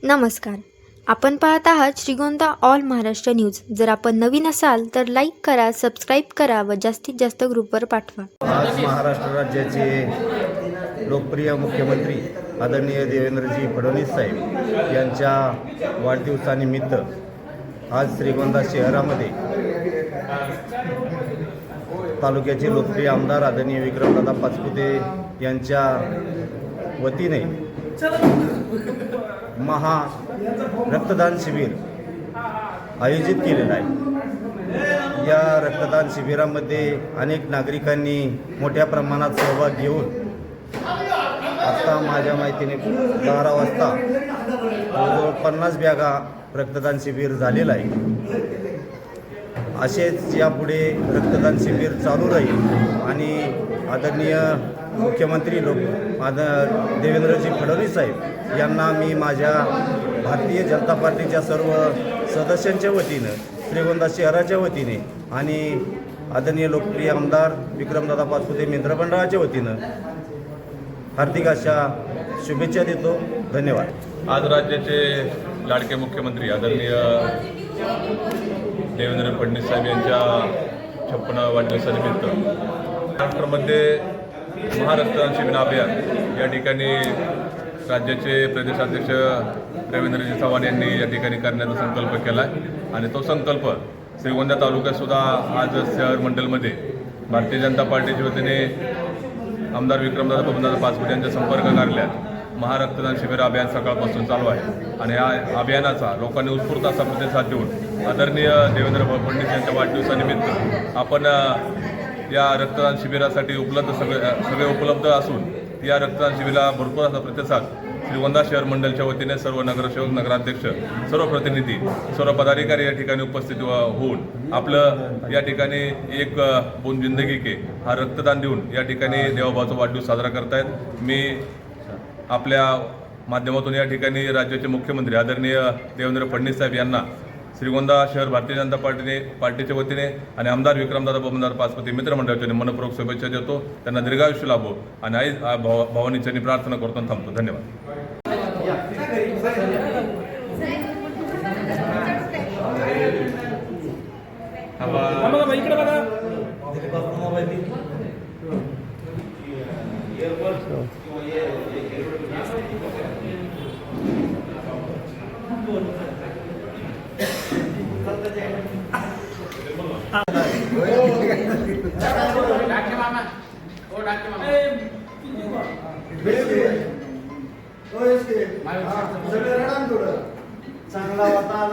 नमस्कार. आपण पाहत आहात श्रीगोंदा ऑल महाराष्ट्र न्यूज. जर आपण नवीन असाल तर लाईक करा, सबस्क्राईब करा व जास्तीत जास्त ग्रुपवर पाठवा. आज महाराष्ट्र राज्याचे लोकप्रिय मुख्यमंत्री आदरणीय देवेंद्रजी फडणवीस साहेब यांच्या वाढदिवसानिमित्त आज श्रीगोंदा शहरामध्ये तालुक्याचे लोकप्रिय आमदार आदरणीय विक्रमदादा पाचपुते यांच्या वतीने महा रक्तदान शिबिर आयोजित केलेलं आहे. या रक्तदान शिबिरामध्ये अनेक नागरिकांनी मोठ्या प्रमाणात सहभाग घेऊन आत्ता माझ्या माहितीने 12 वाजता जवळजवळ 50 बॅगा रक्तदान शिबिर झालेलं आहे. असेच यापुढे रक्तदान शिबिर चालू राहील आणि आदरणीय मुख्यमंत्री देवेंद्रजी फडणवीस साहेब यांना मी माझ्या भारतीय जनता पार्टीच्या सर्व सदस्यांच्या वतीनं, श्रीगोंदा शहराच्या वतीने आणि आदरणीय लोकप्रिय आमदार विक्रमदादा पाचपुते मित्रमंडळाच्या वतीनं हार्दिक अशा शुभेच्छा देतो. धन्यवाद. आज राज्याचे लाडके मुख्यमंत्री आदरणीय देवेंद्र फडणवीस साहेब यांच्या 56व्या वाढदिवसानिमित्त महाराष्ट्रामध्ये महारक्तदान शिबिर अभियान या ठिकाणी राज्याचे प्रदेशाध्यक्ष रवींद्रजी चव्हाण यांनी या ठिकाणी करण्याचा संकल्प केला आहे आणि तो संकल्प श्रीगोंदा तालुक्यातसुद्धा आज शहर मंडलमध्ये भारतीय जनता पार्टीच्या वतीने आमदार विक्रमदादा बबनदादा पाचपुते यांच्या संपर्क कार्यालयात महारक्तदान शिबिर अभियान सकाळपासून चालू आहे आणि या अभियानाचा लोकांनी उत्स्फूर्त असा प्रतिसाद देऊन आदरणीय देवेंद्र फडणवीस यांच्या वाढदिवसानिमित्त आपण या रक्तदान शिबिरासाठी सगळे उपलब्ध असून या रक्तदान शिबिराला भरपूर असा प्रतिसाद श्रीगोंदा शहर मंडलच्या वतीने सर्व नगरसेवक, नगराध्यक्ष, सर्व प्रतिनिधी, सर्व पदाधिकारी या ठिकाणी उपस्थित होऊन आपलं या ठिकाणी एक बूंद जिंदगी के हा रक्तदान देऊन या ठिकाणी देवाभावाचा वाढदिवस साजरा करतायत. मी आपल्या माध्यमातून या ठिकाणी राज्याचे मुख्यमंत्री आदरणीय देवेंद्र फडणवीस साहेब यांना श्रीगोंदा शहर भारतीय जनता पार्टीच्या वतीने आणि आमदार विक्रमदादा बबनदादा पाचपुते मित्रमंडळाच्या मनपूर्वक शुभेच्छा देतो. त्यांना दीर्घायुष्य लाभो आणि आई भवानी चरणी प्रार्थना करतो. थांबतो. धन्यवाद. चांगला होता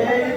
ना.